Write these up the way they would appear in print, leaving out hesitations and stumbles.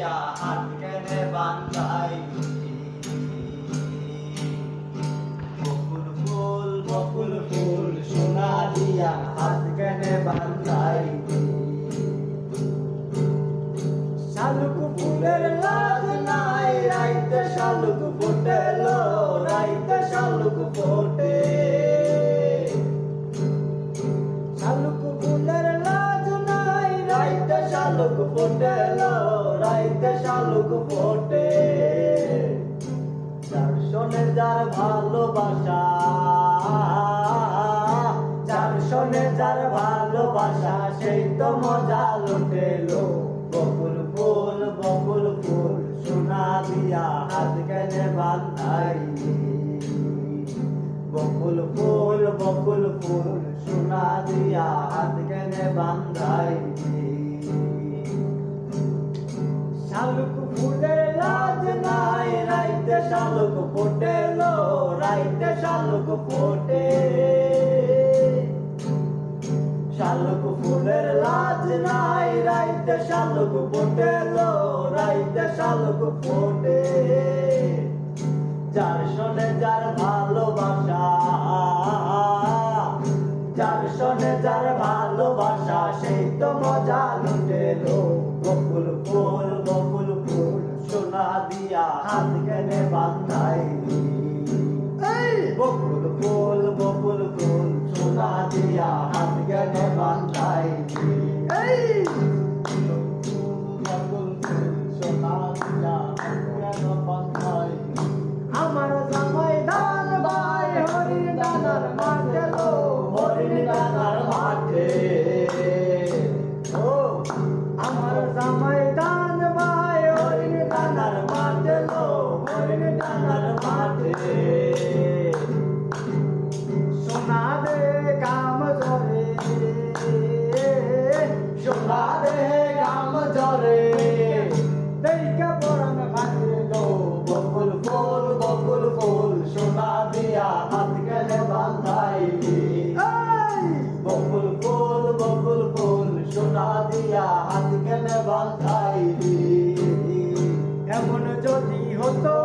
দিয়া হাত কেনে বান্ধাই বকুল ফুল সোনা দিয়া হাত কেনে বান্ধাই শালুক ফুলের লাজ নাই রাইতে শালুক ফোটেলো রাইতে শালুক ফোটে শালুক ফুলের লাজ নাই রাইতে শালুক ফোটেলো রাইতে শালুক ফোটে যার শোনে যার ভালোবাসা যার শোনে যার ভালোবাসা সেই তো মজা লুটেলো বকুল ফুল সোনা দিয়া হাত কেনে বান্ধাই বকুল ফুল সোনা দিয়া হাত কেনে বান্ধাই শালুক ফুলের লাজ নাই রাইতে শালুক ফোটেলো রাইতে শালুক ফোটে শালুক ফুলের লাজ নাই রাইতে শালুক ফোটেলো রাইতে শালুক ফোটে যার শোনে যার ভালোবাসা যার শোনে যার ভালোবাসা সেই তো মজা লুটেলো বকুল ফুল সোনা দিয়া হাত কেনে বান্ধাই বকুল ফুল সোনা দিয়া হাত কেনে বান্ধাই বকুল ফুল সোনা দিয়া হাত কেনে বান্ধাই আমার জামাই ধান ভাই হরিণ ডানার মাঠে লো হরিণ ডানার মাঠে ও আমার জামাই ধান ভাই হরিণ ডানার মাঠে লো হরিণ ডানার মাঠে সোনা দে গাম জরে সোনা দে গাম জরে দেখা পরান ভাতে লো বকুল ফুল সোনা দিয়া হাত কেনে বান্ধাই বকুল ফুল সোনা দিয়া হাত কেনে বান্ধাই এমন যদি হতো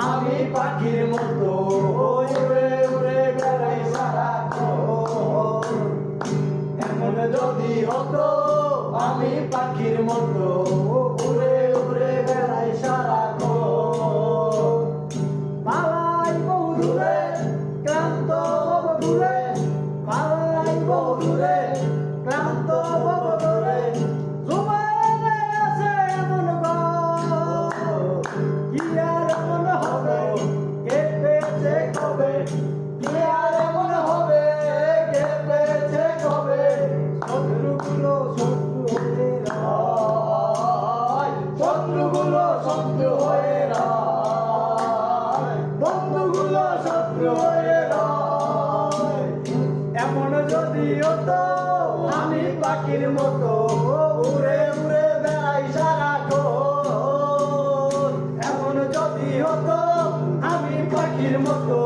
আমি পাখির মতো উড়ে উড়ে বেড়াই সারাক্ষণ এমন যদি হতো আমি পাখির মতো উড়ে উড়ে বেড়াই সারাক্ষণ পালাই বহু দূরে ক্লান্ত হব দূরে পালাই বহু দূরে ক্লান্ত হব দূরে জুবাইলে আছে এমন কি আর এমন হবে কে পেয়েছে কবে কি আর এমন হবে কে পেয়েছে কবে শত্রুগুলো শত্রু হয়ে রয় শত্রুগুলো শত্রু হয়ে রয় বন্ধুগুলো শত্রু হয়ে রয় এমন যদি হতো আমি পাখির মতো উড়ে উড়ে বেড়াই সারাক্ষণ এমন যদি হতো আমি পাখির মতো